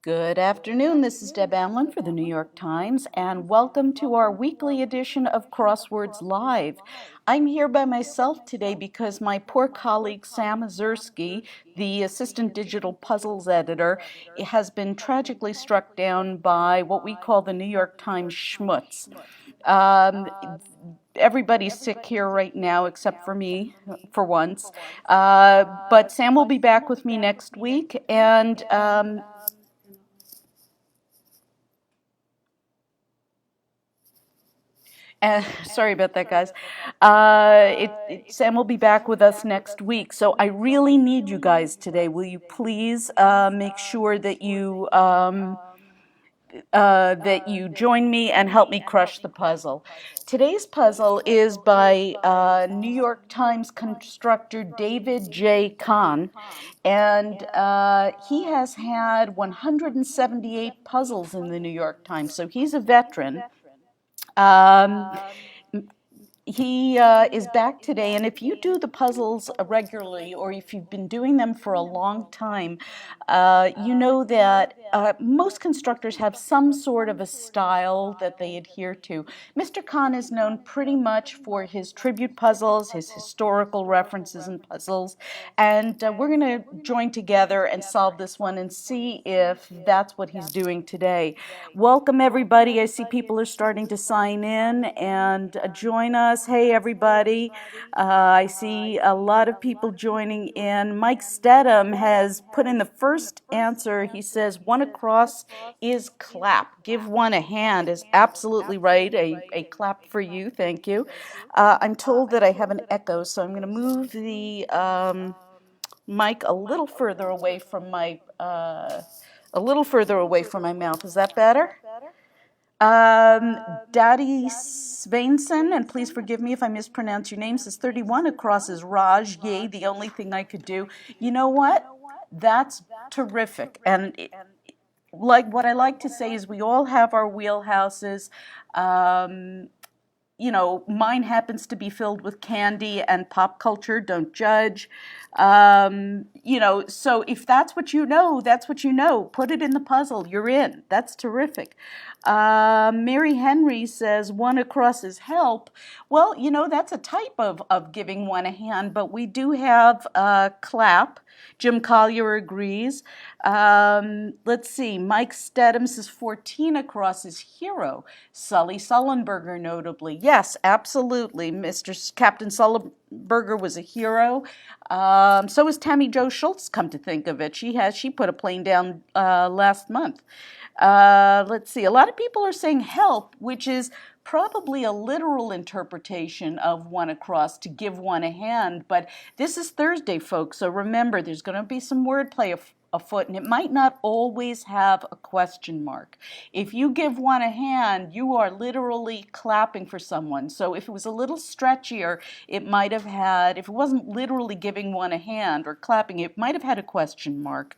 Good afternoon. This is Deb Amlin for the New York Times, and welcome to our weekly edition of Crosswords Live. I'm here by myself today because my poor colleague Sam Azursky, the assistant digital puzzles editor, has been tragically struck down by what we call the New York Times schmutz. Um, Everybody's sick here right now except for me for once. But Sam will be back with me next week, and sorry about that, guys. Sam will be back with us next week, so I really need you guys today. Will you please make sure that you join me and help me crush the puzzle? Today's puzzle is by New York Times constructor David J. Kahn, and he has had 178 puzzles in the New York Times, so he's a veteran. Um, he is back today, and if you do the puzzles regularly, or if you've been doing them for a long time, you know that most constructors have some sort of a style that they adhere to. Mr. Kahn is known pretty much for his tribute puzzles, his historical references and puzzles, and we're going to join together and solve this one and see if that's what he's doing today. Welcome, everybody. I see people are starting to sign in and join us. Hey, everybody. I see a lot of people joining in. Mike Stedham has put in the first answer. He says, one across is clap. Give one a hand is absolutely right. A clap for you. Thank you. I'm told that I have an echo, so I'm going to move the mic a little further away from my mouth. Is that better? Daddy Sveinson, and please forgive me if I mispronounce your name, says 31 across is Raj. Yay, the only thing I could do. You know what? That's terrific. And like what I like to say is we all have our wheelhouses. Mine happens to be filled with candy and pop culture. Don't judge. So if that's what you know, that's what you know. Put it in the puzzle. You're in. That's terrific. Mary Henry says one across is help. Well, that's a type of giving one a hand, but we do have clap. Jim Collier agrees. Let's see. Mike Stedham says 14 across is hero. Sully Sullenberger, notably. Yes, absolutely. Captain Sullenberger was a hero. So was Tammy Jo Schultz, come to think of it. She put a plane down last month. Let's see. A lot of people are saying help, which is probably a literal interpretation of one across, to give one a hand. But this is Thursday, folks, so remember, there's going to be some wordplay afoot, and it might not always have a question mark. If you give one a hand, you are literally clapping for someone. So if it was a little stretchier, it might have had, if it wasn't literally giving one a hand or clapping, it might have had a question mark.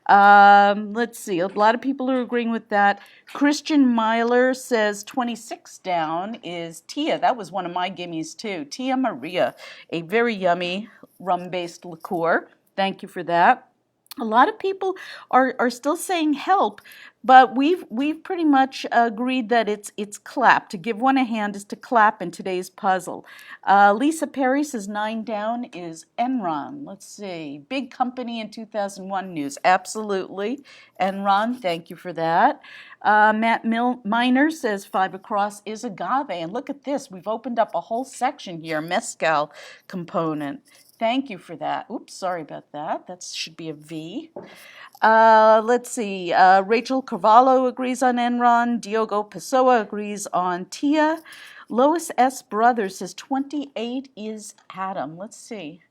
Let's see, a lot of people are agreeing with that. Christian Myler says 26 down is Tia. That was one of my gimmies too. Tia Maria, a very yummy rum-based liqueur. Thank you for that. A lot of people are still saying help, but we've pretty much agreed that it's clap. To give one a hand is to clap in today's puzzle. Lisa Perry says 9 down is Enron. Let's see. Big company in 2001 news. Absolutely. Enron, thank you for that. Matt Miner says 5 across is agave. And look at this. We've opened up a whole section here, mezcal component. Thank you for that. Oops, sorry about that. That should be a V. Let's see. Rachel Carvalho agrees on Enron. Diogo Pessoa agrees on Tia. Lois S. Brothers says 28 is Adam. Let's see.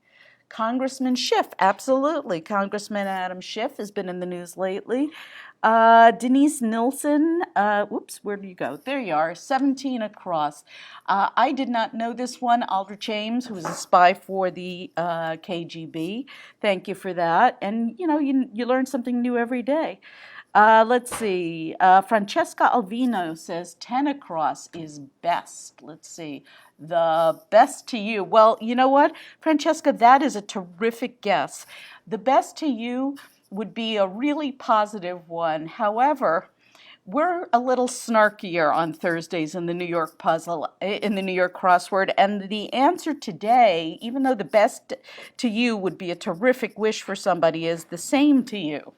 Congressman Schiff, absolutely. Congressman Adam Schiff has been in the news lately. Denise Nilsson, where do you go? There you are, 17 across. I did not know this one. Aldrich Ames, who was a spy for the KGB. Thank you for that. And, you learn something new every day. Let's see. Francesca Alvino says 10 across is best. Let's see. The best to you. Well, you know what, Francesca, that is a terrific guess. The best to you would be a really positive one. However, we're a little snarkier on Thursdays in the New York puzzle, in the New York crossword, and the answer today, even though the best to you would be a terrific wish for somebody, is the same to you.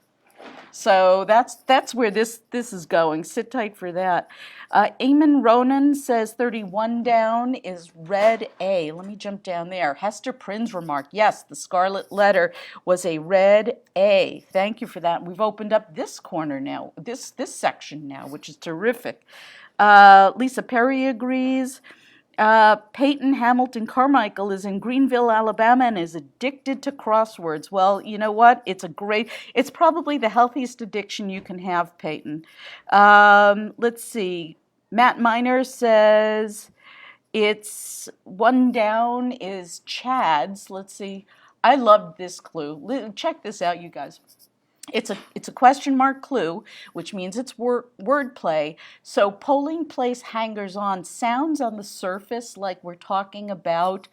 So that's where this is going. Sit tight for that. Eamon Ronan says 31 down is red A. Let me jump down there. Hester Prynne's remark, yes, the scarlet letter was a red A. Thank you for that. We've opened up this corner now, this section now, which is terrific. Lisa Perry agrees. Peyton Hamilton Carmichael is in Greenville, Alabama, and is addicted to crosswords. Well, you know what? It's probably the healthiest addiction you can have, Peyton. Let's see. Matt Miner says it's one down is Chad's. Let's see. I loved this clue. Check this out, you guys. It's a question mark clue, which means it's wordplay. So polling place hangers-on sounds on the surface like we're talking about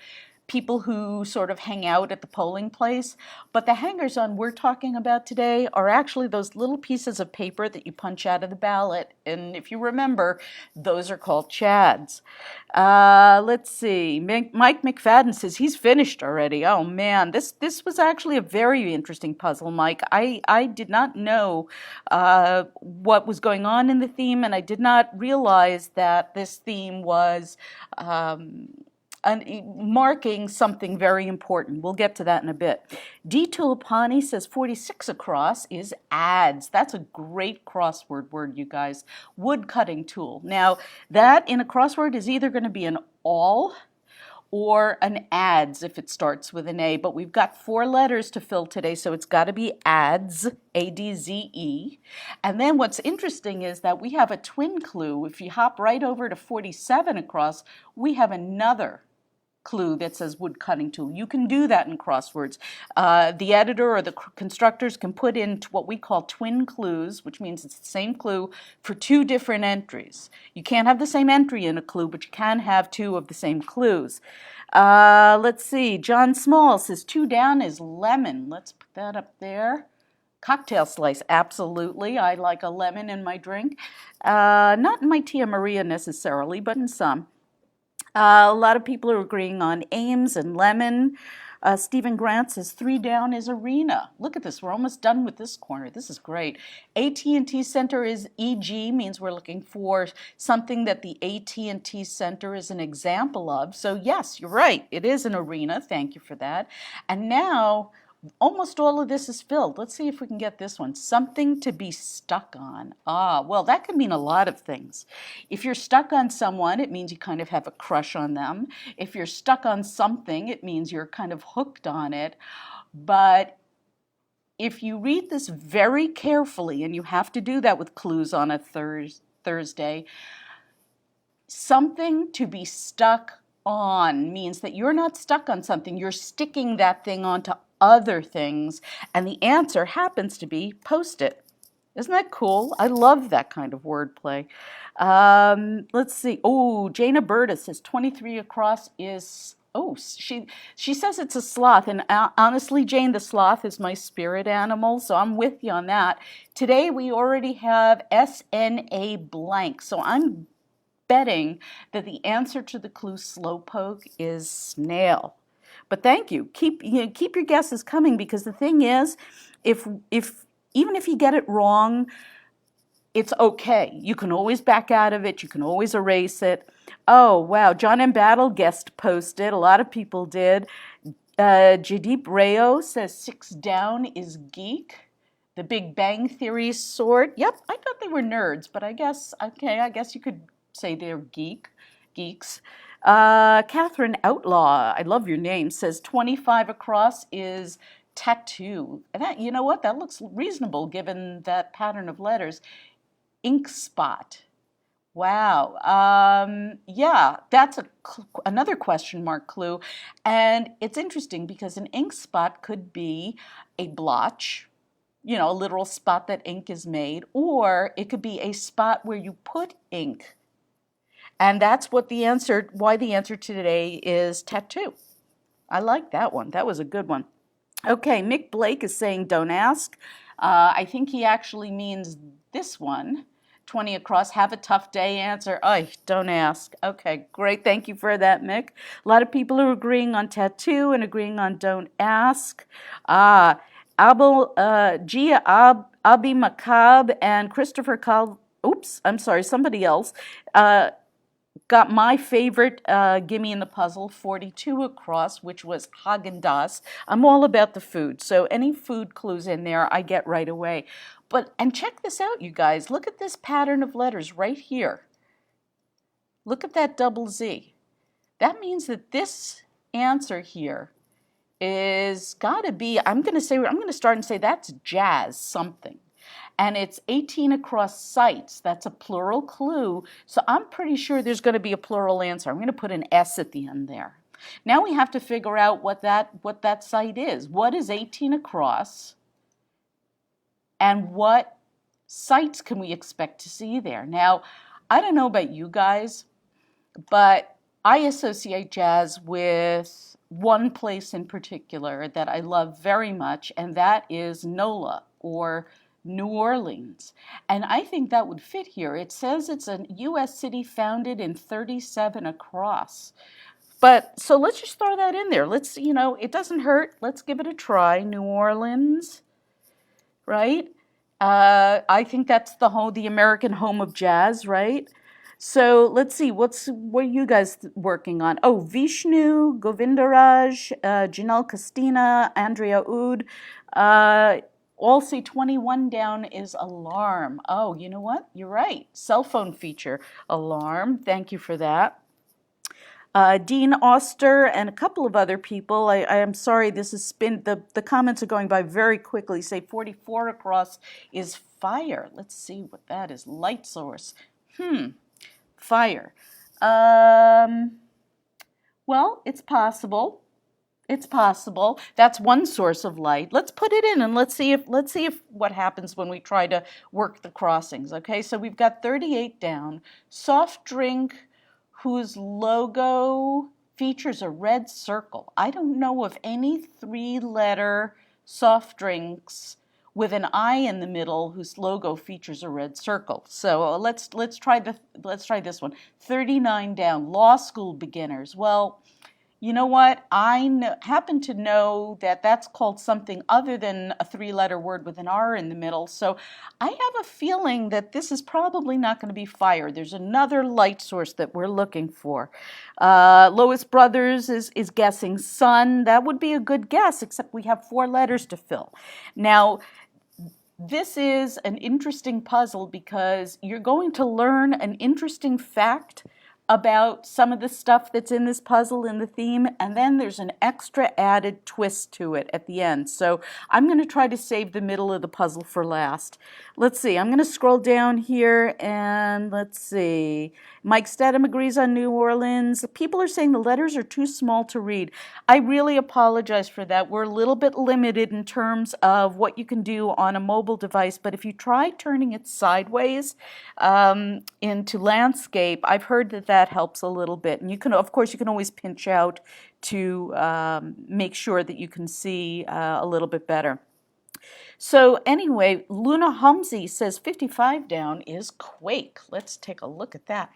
people who sort of hang out at the polling place. But the hangers-on we're talking about today are actually those little pieces of paper that you punch out of the ballot. And if you remember, those are called chads. Let's see. Mike McFadden says he's finished already. Oh man, this was actually a very interesting puzzle, Mike. I did not know what was going on in the theme, and I did not realize that this theme was marking something very important. We'll get to that in a bit. D. Tulipani says 46 across is adze. That's a great crossword word, you guys. Wood cutting tool. Now, that in a crossword is either going to be an all or an adze if it starts with an A, but we've got 4 letters to fill today, so it's got to be adze, A-D-Z-E. And then what's interesting is that we have a twin clue. If you hop right over to 47 across, we have another clue that says wood cutting tool. You can do that in crosswords. The editor or the constructors can put in what we call twin clues, which means it's the same clue for 2 different entries. You can't have the same entry in a clue, but you can have 2 of the same clues. Let's see. John Small says 2 down is lemon. Let's put that up there. Cocktail slice, absolutely. I like a lemon in my drink. Not in my Tia Maria necessarily, but in some. A lot of people are agreeing on Ames and lemon. Stephen Grant says 3 down is arena. Look at this. We're almost done with this corner. This is great. AT&T Center is EG, means we're looking for something that the AT&T Center is an example of. So yes, you're right. It is an arena. Thank you for that. And now almost all of this is filled. Let's see if we can get this one. Something to be stuck on. Well, that could mean a lot of things. If you're stuck on someone, it means you kind of have a crush on them. If you're stuck on something, it means you're kind of hooked on it. But if you read this very carefully, and you have to do that with clues on a Thursday, something to be stuck on means that you're not stuck on something. You're sticking that thing onto other things, and the answer happens to be Post-it. Isn't that cool? I love that kind of wordplay. Let's see. Oh, Jana Berta says 23 across is, she says it's a sloth, and honestly, Jane, the sloth is my spirit animal, so I'm with you on that. Today we already have SNA blank, so I'm betting that the answer to the clue slowpoke is snail. But thank you. Keep your guesses coming, because the thing is, if even if you get it wrong, it's okay. You can always back out of it. You can always erase it. Oh, wow. John M. Battle guest posted. A lot of people did. Jadeep Rayo says 6 down is geek. The Big Bang Theory sort. Yep, I thought they were nerds, but I guess you could say they're geeks. Catherine Outlaw, I love your name, says 25 across is tattoo. And that, you know what? That looks reasonable given that pattern of letters. Ink spot. Wow. Yeah, that's another question mark clue. And it's interesting because an ink spot could be a blotch, a literal spot that ink is made, or it could be a spot where you put ink. And that's why the answer today is tattoo. I like that one. That was a good one. Okay, Mick Blake is saying don't ask. I think he actually means this one. 20 across, have a tough day answer. Oh, don't ask. Okay, great. Thank you for that, Mick. A lot of people are agreeing on tattoo and agreeing on don't ask. Gia Abi Macab and Christopher Cal. Oops, I'm sorry, somebody else. Got my favorite gimme in the puzzle, 42 across, which was Haagen-Dazs. I'm all about the food, so any food clues in there, I get right away. And check this out, you guys. Look at this pattern of letters right here. Look at that double Z. That means that this answer here is got to be, I'm going to start and say that's jazz something. And it's 18 across sites. That's a plural clue. So I'm pretty sure there's going to be a plural answer. I'm going to put an S at the end there. Now we have to figure out what that site is. What is 18 across? And what sites can we expect to see there? Now, I don't know about you guys, but I associate jazz with one place in particular that I love very much, and that is NOLA, or New Orleans. And I think that would fit here. It says it's a U.S. city founded in 37 across. But so let's just throw that in there. Let's, it doesn't hurt. Let's give it a try. New Orleans, right? I think that's the American home of jazz, right? So let's see, what are you guys working on? Oh, Vishnu, Govindaraj, Janelle Castina, Andrea Oud. All say 21 down is alarm. Oh, you know what? You're right. Cell phone feature, alarm. Thank you for that. Dean Oster and a couple of other people. I am sorry, this has been, the comments are going by very quickly. Say 44 across is fire. Let's see what that is. Light source. Fire. Well, it's possible. It's possible. That's one source of light. Let's put it in and let's see if what happens when we try to work the crossings. Okay, so we've got 38 down. Soft drink whose logo features a red circle. I don't know of any three-letter soft drinks with an I in the middle whose logo features a red circle. So let's try this one. 39 down. Law school beginners. Well, you know what? I happen to know that that's called something other than a three-letter word with an R in the middle. So I have a feeling that this is probably not going to be fire. There's another light source that we're looking for. Lois Brothers is guessing sun. That would be a good guess, except we have 4 letters to fill. Now, this is an interesting puzzle because you're going to learn an interesting fact about some of the stuff that's in this puzzle in the theme, and then there's an extra added twist to it at the end. So I'm going to try to save the middle of the puzzle for last. Let's see, I'm going to scroll down here and let's see. Mike Stedham agrees on New Orleans. People are saying the letters are too small to read. I really apologize for that. We're a little bit limited in terms of what you can do on a mobile device, but if you try turning it sideways into landscape, I've heard that helps a little bit. And you can, of course, you can always pinch out to make sure that you can see a little bit better. So anyway, Luna Humsey says 55 down is Quake. Let's take a look at that.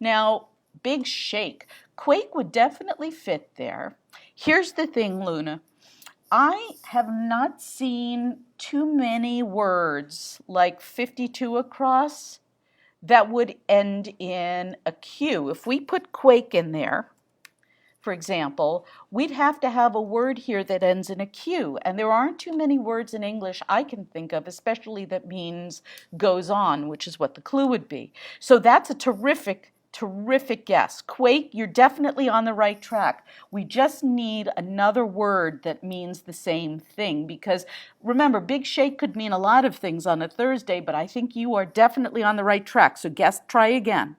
Now, big shake. Quake would definitely fit there. Here's the thing, Luna. I have not seen too many words like 52 across that would end in a Q. If we put Quake in there, for example, we'd have to have a word here that ends in a Q. And there aren't too many words in English I can think of, especially that means goes on, which is what the clue would be. So that's a terrific guess. Quake, you're definitely on the right track. We just need another word that means the same thing, because remember, big shake could mean a lot of things on a Thursday, but I think you are definitely on the right track. So try again.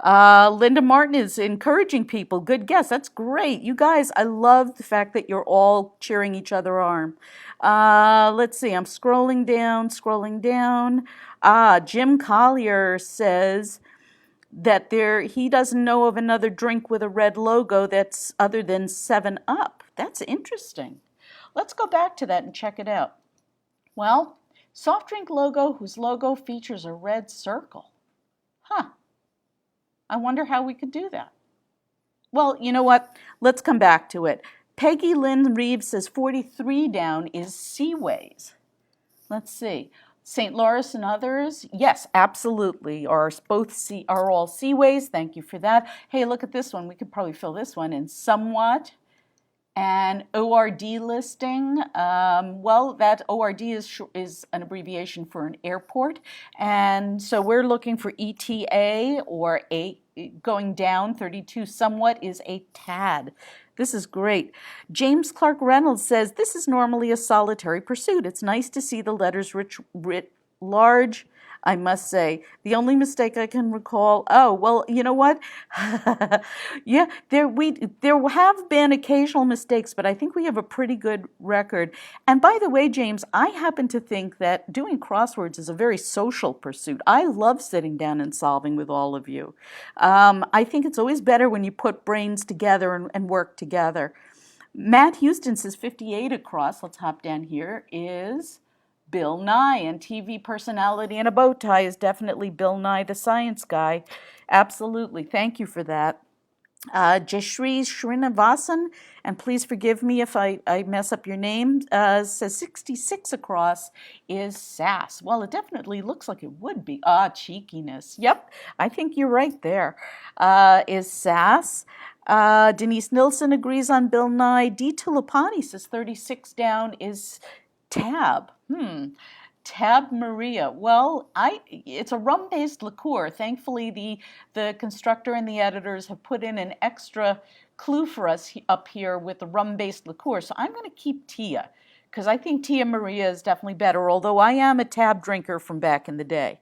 Linda Martin is encouraging people. Good guess. That's great. You guys, I love the fact that you're all cheering each other on. Let's see. I'm scrolling down. Jim Collier says that he doesn't know of another drink with a red logo that's other than 7 Up. That's interesting. Let's go back to that and check it out. Well, soft drink logo whose logo features a red circle. Huh. I wonder how we could do that. Well, you know what? Let's come back to it. Peggy Lynn Reeves says 43 down is Seaways. Let's see. St. Louis and others, yes, absolutely, are all Seaways. Thank you for that. Hey, look at this one. We could probably fill this one in somewhat. And ORD listing, well, that ORD is an abbreviation for an airport. And so we're looking for ETA, or going down 32 somewhat is a tad. This is great. James Clark Reynolds says, this is normally a solitary pursuit. It's nice to see the letters writ large, I must say. The only mistake I can recall, oh, well, you know what? Yeah, there have been occasional mistakes, but I think we have a pretty good record. And by the way, James, I happen to think that doing crosswords is a very social pursuit. I love sitting down and solving with all of you. I think it's always better when you put brains together and work together. Matt Houston says 58 across, let's hop down here, is Bill Nye, and TV personality in a bow tie is definitely Bill Nye the Science Guy. Absolutely. Thank you for that. Jashri Srinivasan, and please forgive me if I mess up your name, says 66 across is sass. Well, it definitely looks like it would be. Cheekiness. Yep, I think you're right there. Is sass. Denise Nilsson agrees on Bill Nye. D. Tulipani says 36 down is tab. Tab Maria. Well, it's a rum-based liqueur. Thankfully, the constructor and the editors have put in an extra clue for us up here with the rum-based liqueur. So I'm going to keep Tia, because I think Tia Maria is definitely better, although I am a tab drinker from back in the day.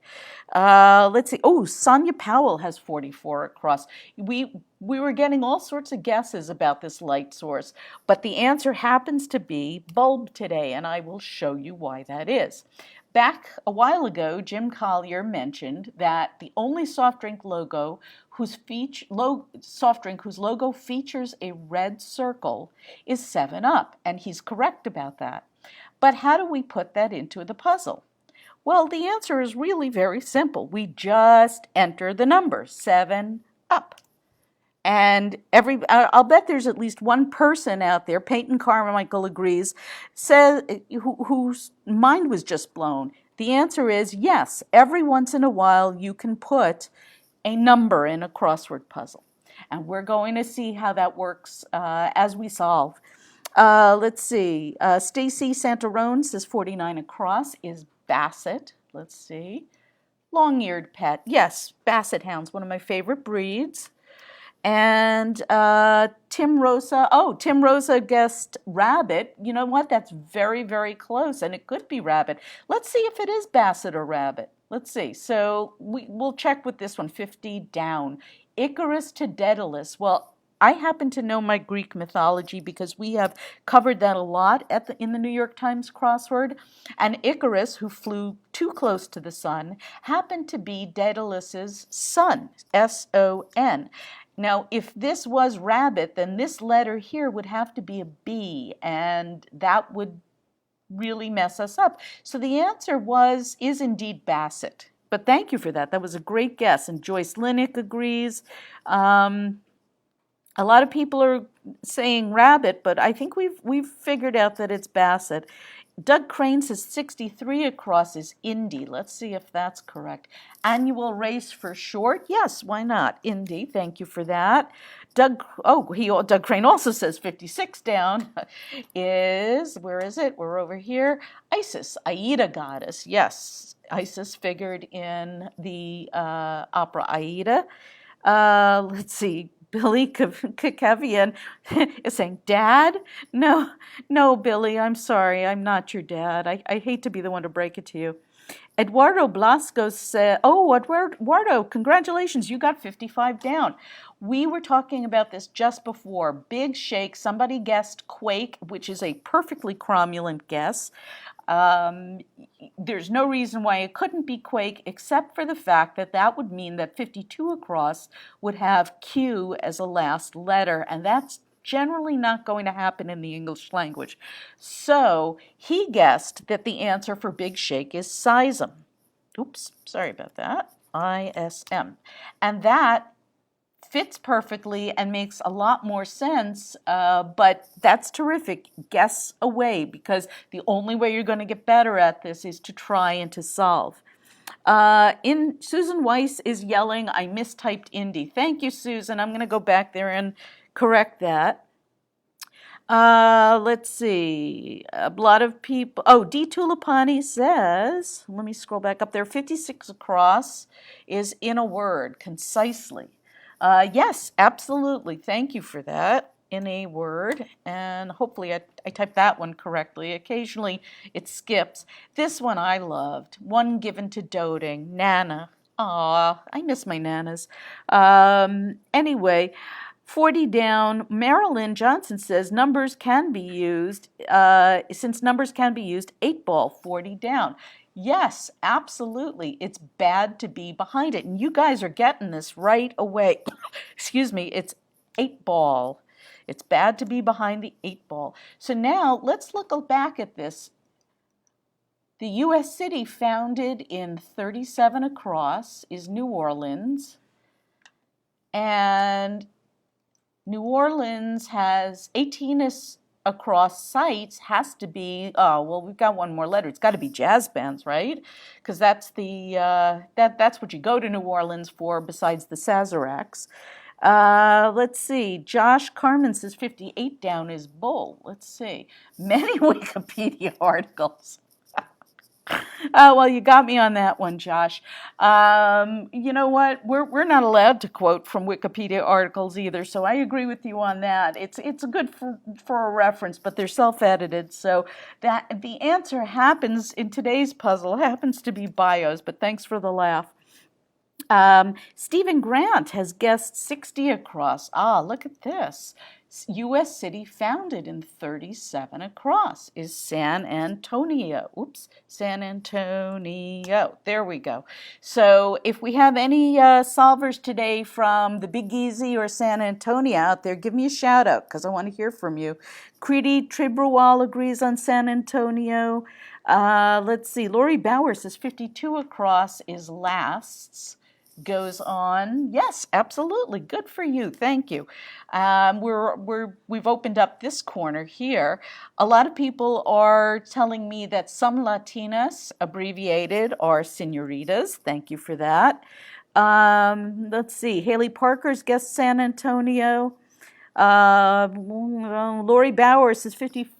Let's see. Oh, Sonia Powell has 44 across. We were getting all sorts of guesses about this light source, but the answer happens to be bulb today, and I will show you why that is. Back a while ago, Jim Collier mentioned that the only soft drink whose logo features a red circle is 7-Up, and he's correct about that. But how do we put that into the puzzle? Well, the answer is really very simple. We just enter the number 7-Up. And I'll bet there's at least one person out there, Peyton Carmichael agrees, whose mind was just blown. The answer is yes, every once in a while you can put a number in a crossword puzzle. And we're going to see how that works as we solve. Let's see. Stacy Santarone says 49 across is Basset. Let's see. Long-eared pet. Yes, Basset hounds, one of my favorite breeds. And Tim Rosa guessed rabbit. You know what? That's very, very close, and it could be rabbit. Let's see if it is Basset or rabbit. Let's see. So we'll check with this one, 50 down. Icarus to Daedalus. Well, I happen to know my Greek mythology because we have covered that a lot in the New York Times crossword. And Icarus, who flew too close to the sun, happened to be Daedalus's son, S-O-N. Now, if this was rabbit, then this letter here would have to be a B, and that would really mess us up. So the answer is indeed Basset. But thank you for that. That was a great guess. And Joyce Linick agrees. A lot of people are saying rabbit, but I think we've figured out that it's Basset. Doug Crane says 63 across is Indy. Let's see if that's correct. Annual race for short? Yes, why not? Indy, thank you for that. Doug Crane also says 56 down is, where is it? We're over here. Isis, Aida goddess. Yes, Isis figured in the opera Aida. Let's see. Billy Kakevian is saying, Dad? No, Billy, I'm sorry. I'm not your dad. I hate to be the one to break it to you. Eduardo Blasco said, Eduardo, congratulations, you got 55 down. We were talking about this just before. Big shake, somebody guessed quake, which is a perfectly cromulent guess. There's no reason why it couldn't be quake except for the fact that would mean that 52 across would have Q as a last letter, and that's generally not going to happen in the English language. So he guessed that the answer for big shake is sism. Oops, sorry about that. ISM. And that fits perfectly and makes a lot more sense, but that's terrific. Guess away, because the only way you're going to get better at this is to try and to solve. Susan Weiss is yelling, I mistyped Indy. Thank you, Susan. I'm going to go back there and correct that. Let's see. A lot of people. Oh, D. Tulipani says, let me scroll back up there. 56 across is in a word, concisely. Yes, absolutely. Thank you for that. In a word. And hopefully I typed that one correctly. Occasionally it skips. This one I loved. One given to doting. Nana. Aw, I miss my nanas. Anyway. 40 down, Marilyn Johnson says numbers can be used, since numbers can be used, 8 ball, 40 down. Yes, absolutely. It's bad to be behind it. And you guys are getting this right away. Excuse me, it's 8 ball. It's bad to be behind the 8 ball. So now let's look back at this. The U.S. city founded in 37 across is New Orleans. And New Orleans has 18 across sites, has to be, oh, well, we've got one more letter. It's got to be jazz bands, right? Because that's that's what you go to New Orleans for besides the Sazeracs. Let's see. Josh Carmen says 58 down is bull. Let's see. Many Wikipedia articles. Well, you got me on that one, Josh. You know what? We're not allowed to quote from Wikipedia articles either, so I agree with you on that. It's good for a reference, but they're self-edited, so that the answer happens in today's puzzle happens to be bios. But thanks for the laugh. Stephen Grant has guessed 60 across. Ah, look at this. U.S. city founded in 37 across is San Antonio. Oops, San Antonio. There we go. So if we have any solvers today from the Big Easy or San Antonio out there, give me a shout out because I want to hear from you. Kriti Tribrawal agrees on San Antonio. Let's see. Lori Bauer says 52 across is lasts. Goes on. Yes, absolutely. Good for you. Thank you. We've opened up this corner here. A lot of people are telling me that some Latinas, abbreviated, are senoritas. Thank you for that. Let's see. Haley Parker's guessed San Antonio. Lori Bauer says 54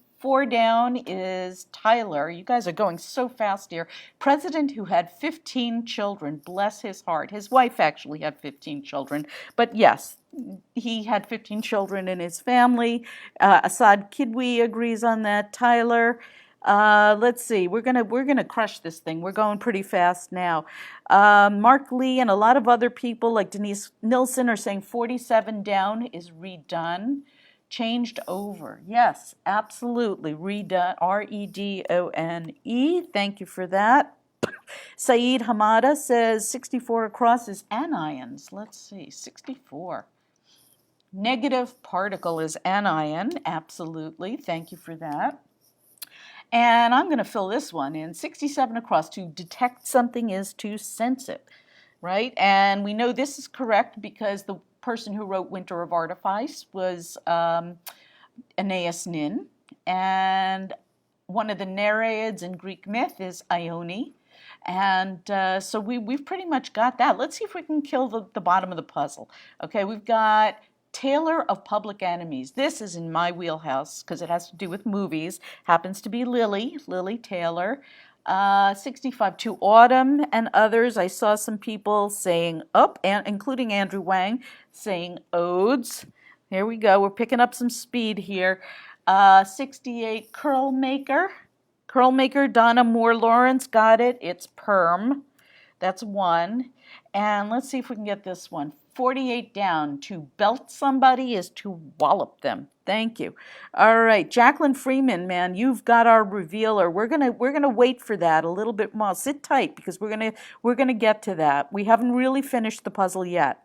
down is Tyler. You guys are going so fast here. President who had 15 children, bless his heart. His wife actually had 15 children, but yes, he had 15 children in his family. Assad Kidwi agrees on that. Tyler. Let's see. We're gonna crush this thing. We're going pretty fast now. Mark Lee and a lot of other people like Denise Nilsson are saying 47 down is redone. Changed over. Yes, absolutely. Redone. R-E-D-O-N-E. Thank you for that. Saeed Hamada says 64 across is anions. Let's see. 64. Negative particle is anion. Absolutely. Thank you for that. And I'm going to fill this one in. 67 across. To detect something is to sense it. Right? And we know this is correct because the person who wrote Winter of Artifice was Aeneas Nin, and one of the Nereids in Greek myth is Ione, and so we've pretty much got that. Let's see if we can kill the bottom of the puzzle. Okay, we've got Taylor of Public Enemies. This is in my wheelhouse because it has to do with movies. Happens to be Lily Taylor. 65 to Autumn and others. I saw some people saying up, and including Andrew Wang, saying odes. Here we go. We're picking up some speed here. 68 Curl Maker. Donna Moore Lawrence got it. It's perm. That's one. And let's see if we can get this one. 48 down. To belt somebody is to wallop them. Thank you. All right, Jacqueline Freeman, man, you've got our revealer. We're gonna wait for that a little bit more. Sit tight because we're gonna get to that. We haven't really finished the puzzle yet.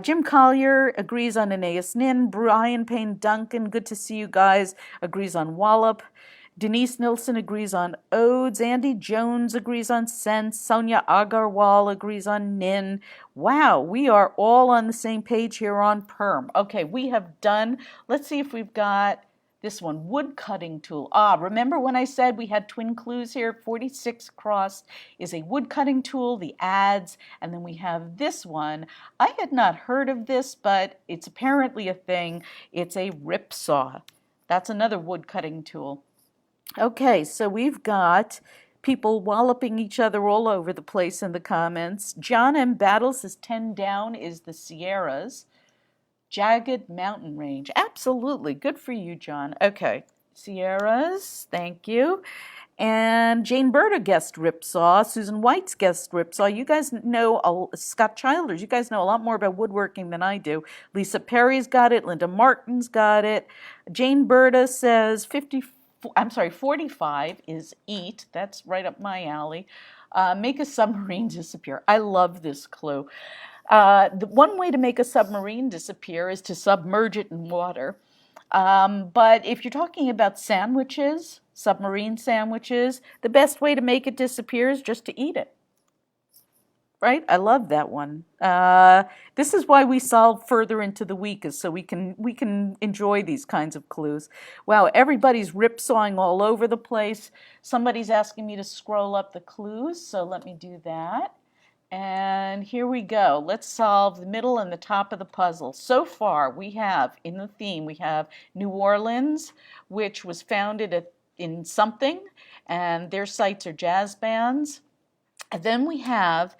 Jim Collier agrees on Aeneas Nin. Brian Payne Duncan, good to see you guys, agrees on Wallop. Denise Nilsson agrees on Odes. Andy Jones agrees on Sense. Sonia Agarwal agrees on Nin. Wow, we are all on the same page here on Perm. Okay, we have done, let's see if we've got this one, wood cutting tool. Remember when I said we had twin clues here? 46 across is a wood cutting tool, the ads, and then we have this one. I had not heard of this, but it's apparently a thing. It's a rip saw. That's another wood cutting tool. Okay, so we've got people walloping each other all over the place in the comments. John M. Battle says 10 down is the Sierras. Jagged mountain range. Absolutely. Good for you, John. Okay. Sierras. Thank you. And Jane Berta guessed Ripsaw. Susan White's guessed Ripsaw. You guys know, Scott Childers, you guys know a lot more about woodworking than I do. Lisa Perry's got it. Linda Martin's got it. Jane Berta says 45 is eat. That's right up my alley. Make a submarine disappear. I love this clue. The one way to make a submarine disappear is to submerge it in water. But if you're talking about sandwiches, submarine sandwiches, the best way to make it disappear is just to eat it. Right? I love that one. This is why we solve further into the week, is so we can enjoy these kinds of clues. Wow, everybody's rip-sawing all over the place. Somebody's asking me to scroll up the clues, so let me do that. And here we go. Let's solve the middle and the top of the puzzle. So far, we have, in the theme, we have New Orleans, which was founded in something, and their sites are jazz bands. And then we have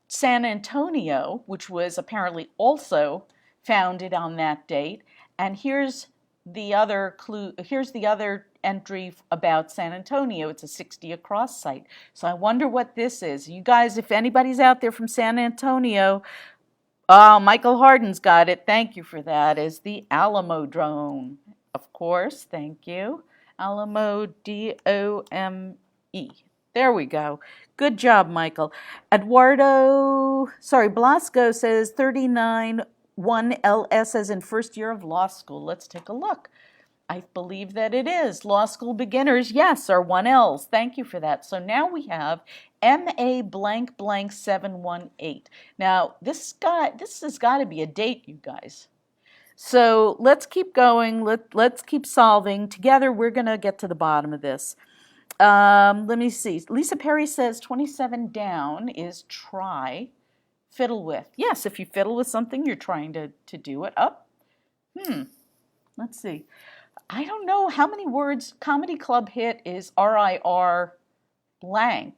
San Antonio, which was apparently also founded on that date. And here's the other clue. Here's the other entry about San Antonio. It's a 60 across site. So I wonder what this is. You guys, if anybody's out there from San Antonio, Michael Harden's got it. Thank you for that. Is the Alamo drone. Of course, thank you. Alamo, Dome. There we go. Good job, Michael. Blasco says 39, 1 LS as in first year of law school. Let's take a look. I believe that it is. Law school beginners, yes, are 1Ls. Thank you for that. So now we have MA blank blank 718. Now, this has got to be a date, you guys. So let's keep going. Let's keep solving. Together, we're going to get to the bottom of this. Let me see. Lisa Perry says 27 down is try, fiddle with. Yes, if you fiddle with something, you're trying to do it up. Let's see. I don't know how many words Comedy Club hit is RIR blank.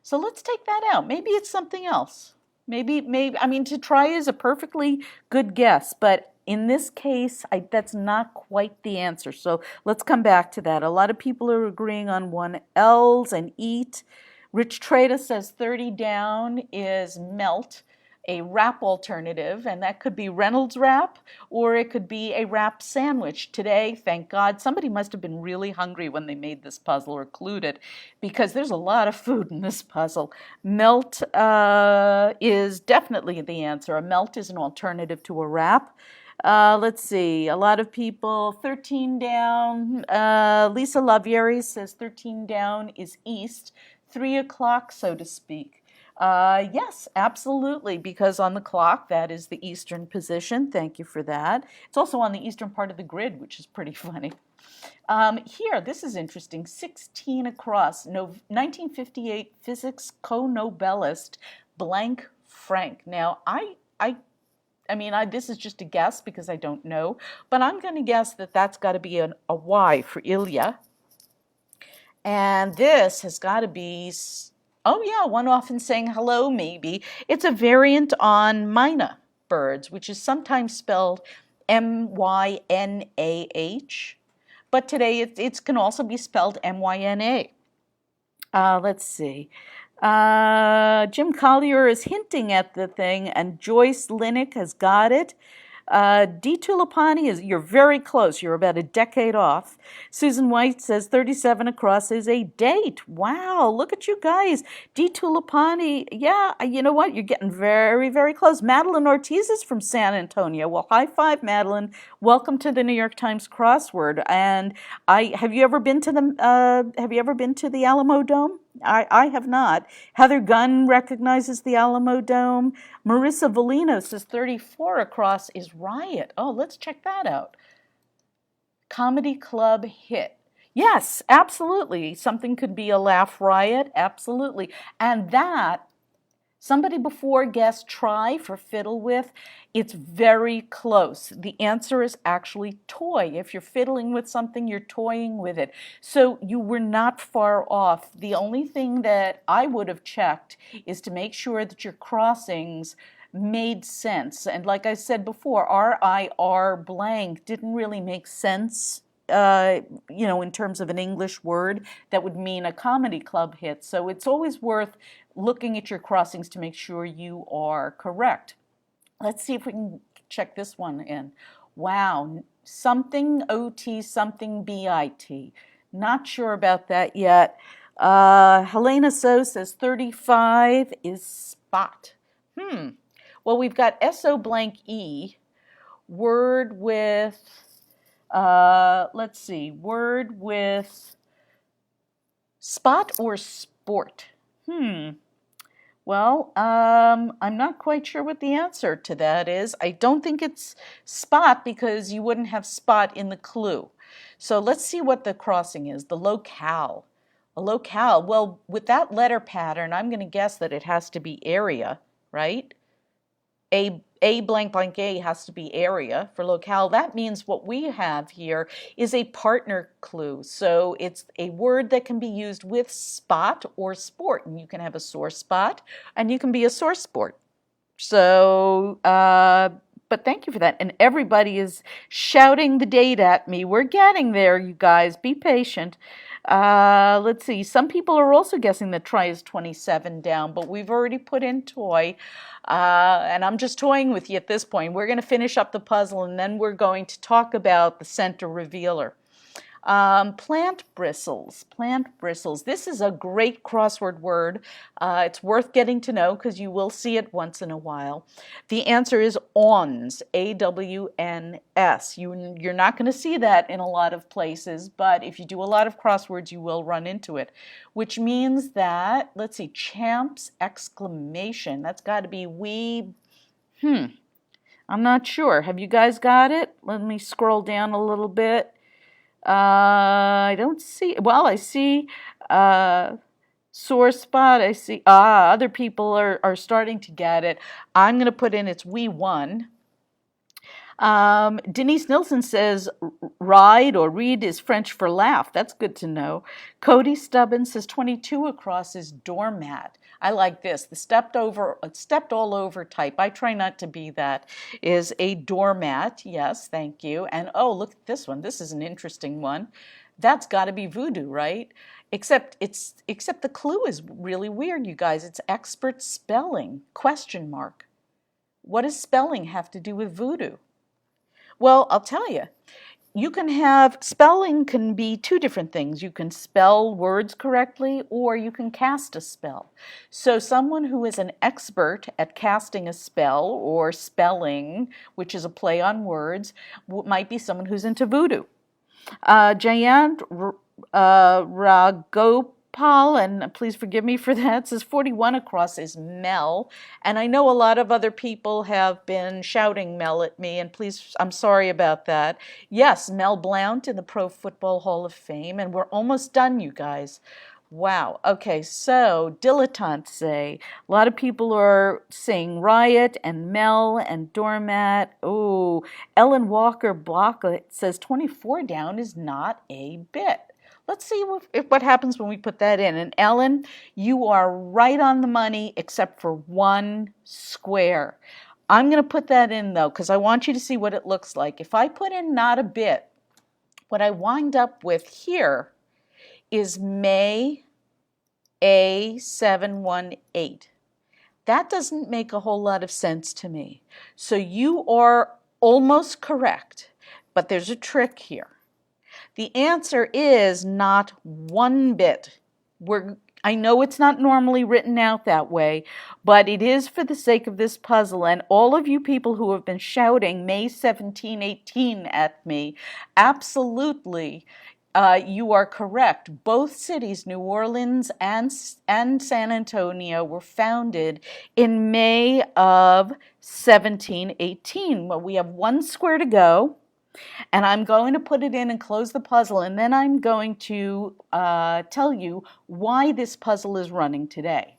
So let's take that out. Maybe it's something else. Maybe, I mean, to try is a perfectly good guess, but in this case, that's not quite the answer. So let's come back to that. A lot of people are agreeing on 1Ls and eat. Rich Trader says 30 down is melt, a wrap alternative, and that could be Reynolds wrap or it could be a wrap sandwich. Today, thank God, somebody must have been really hungry when they made this puzzle or clued it, because there's a lot of food in this puzzle. Melt is definitely the answer. A melt is an alternative to a wrap. Let's see, a lot of people, 13 down. Lisa Lavieri says 13 down is east, 3 o'clock, so to speak. Yes, absolutely, because on the clock, that is the eastern position. Thank you for that. It's also on the eastern part of the grid, which is pretty funny. Here, this is interesting, 16 across, 1958 physics co-Nobelist blank Frank. Now, this is just a guess because I don't know, but I'm going to guess that that's got to be a Y for Ilya. And this has got to be, one often saying hello, maybe. It's a variant on Myna birds, which is sometimes spelled M-Y-N-A-H, but today it can also be spelled M-Y-N-A. Let's see. Jim Collier is hinting at the thing, and Joyce Linick has got it. D. Tulipani you're very close. You're about a decade off. Susan White says 37 across is a date. Wow, look at you guys. D. Tulipani, yeah, you know what? You're getting very, very close. Madeline Ortiz is from San Antonio. Well, high five, Madeline. Welcome to the New York Times crossword. And have you ever been to the Alamo Dome? I have not. Heather Gunn recognizes the Alamo Dome. Marissa Volino says 34 across is Riot. Oh, let's check that out. Comedy club hit. Yes, absolutely. Something could be a laugh riot. Absolutely. And that, somebody before guessed try for fiddle with. It's very close. The answer is actually toy. If you're fiddling with something, you're toying with it. So you were not far off. The only thing that I would have checked is to make sure that your crossings made sense. And like I said before, RIR blank didn't really make sense, in terms of an English word that would mean a comedy club hit. So it's always worth looking at your crossings to make sure you are correct. Let's see if we can check this one in. Wow, something OT, something BIT. Not sure about that yet. Helena So says 35 is spot. Well, we've got SO blank E, word with, let's see, word with spot or sport. Well, I'm not quite sure what the answer to that is. I don't think it's spot because you wouldn't have spot in the clue. So let's see what the crossing is, the locale. A locale, well, with that letter pattern, I'm going to guess that it has to be area, right? A blank blank A has to be area for locale. That means what we have here is a partner clue. So it's a word that can be used with spot or sport. And you can have a sore spot and you can be a sore sport. So, but thank you for that. And everybody is shouting the date at me. We're getting there, you guys. Be patient. Let's see. Some people are also guessing that try is 27 down, but we've already put in toy. And I'm just toying with you at this point. We're going to finish up the puzzle and then we're going to talk about the center revealer. Plant bristles, plant bristles. This is a great crossword word. It's worth getting to know because you will see it once in a while. The answer is awns, A-W-N-S. You're not going to see that in a lot of places, but if you do a lot of crosswords, you will run into it, which means that, let's see, champs, exclamation. That's got to be I'm not sure. Have you guys got it? Let me scroll down a little bit. I don't see, well, I see sore spot. I see, other people are starting to get it. I'm going to put in it's we won. Denise Nilsson says ride or read is French for laugh. That's good to know. Cody Stubbins says 22 across is doormat. I like this. The stepped all over type. I try not to be that. Is a doormat. Yes, thank you. And oh, look at this one. This is an interesting one. That's got to be voodoo, right? Except the clue is really weird, you guys. It's expert spelling, question mark. What does spelling have to do with voodoo? Well, I'll tell you. You can have, spelling can be two different things. You can spell words correctly or you can cast a spell. So someone who is an expert at casting a spell or spelling, which is a play on words, might be someone who's into voodoo. Jayant Ragopal, and please forgive me for that, says 41 across is Mel. And I know a lot of other people have been shouting Mel at me, and please, I'm sorry about that. Yes, Mel Blount in the Pro Football Hall of Fame, and we're almost done, you guys. Wow. Okay, so dilettantes say, a lot of people are saying riot and Mel and doormat. Oh, Ellen Walker Blocklet says 24 down is not a bit. Let's see what happens when we put that in. And Ellen, you are right on the money except for one square. I'm going to put that in though because I want you to see what it looks like. If I put in not a bit, what I wind up with here is May A718. That doesn't make a whole lot of sense to me. So you are Almost correct, but there's a trick here. The answer is not one bit. I know it's not normally written out that way, but it is for the sake of this puzzle. And all of you people who have been shouting May 1718 at me, absolutely, you are correct. Both cities, New Orleans and San Antonio, were founded in May of 1718. Well, we have one square to go. And I'm going to put it in and close the puzzle, and then I'm going to tell you why this puzzle is running today.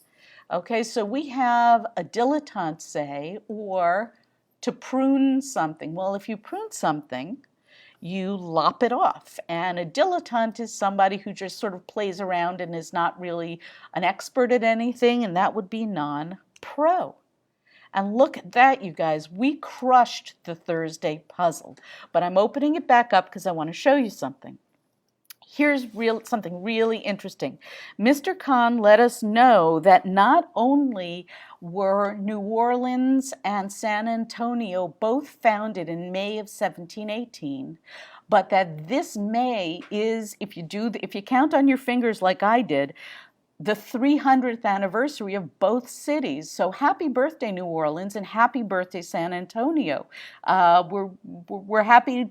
Okay, so we have a dilettante say, or to prune something. Well, if you prune something, you lop it off. And a dilettante is somebody who just sort of plays around and is not really an expert at anything, and that would be non-pro. And look at that, you guys. We crushed the Thursday puzzle. But I'm opening it back up because I want to show you something. Here's something really interesting. Mr. Kahn let us know that not only were New Orleans and San Antonio both founded in May of 1718, but that this May is, if you count on your fingers like I did, the 300th anniversary of both cities. So happy birthday, New Orleans, and happy birthday, San Antonio. We're happy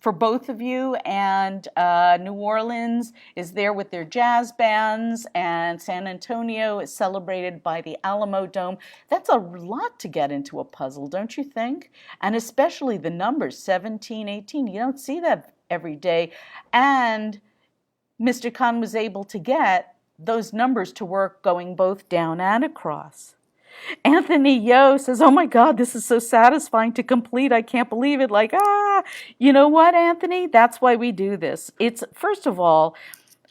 for both of you, and New Orleans is there with their jazz bands, and San Antonio is celebrated by the Alamo Dome. That's a lot to get into a puzzle, don't you think? And especially the numbers, 17, 18. You don't see that every day. And Mr. Kahn was able to get those numbers to work going both down and across. Anthony Yo says, oh my God, this is so satisfying to complete. I can't believe it. You know what, Anthony? That's why we do this. First of all,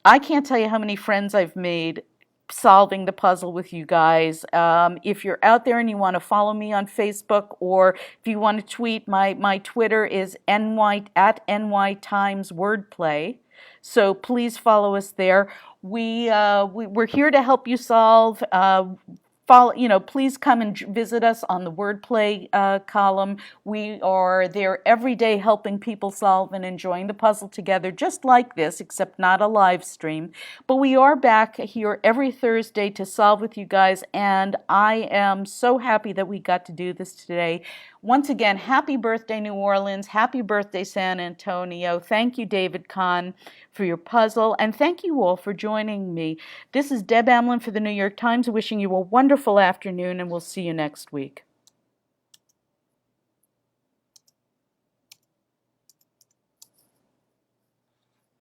I can't tell you how many friends I've made solving the puzzle with you guys. If you're out there and you want to follow me on Facebook, or if you want to tweet, my Twitter is at NY Times Wordplay. So please follow us there. We're here to help you solve. Please come and visit us on the wordplay column. We are there every day helping people solve and enjoying the puzzle together, just like this, except not a live stream. But we are back here every Thursday to solve with you guys, and I am so happy that we got to do this today. Once again, happy birthday, New Orleans. Happy birthday, San Antonio. Thank you, David Kahn, for your puzzle, and thank you all for joining me. This is Deb Amlin for the New York Times, wishing you a wonderful afternoon, and we'll see you next week.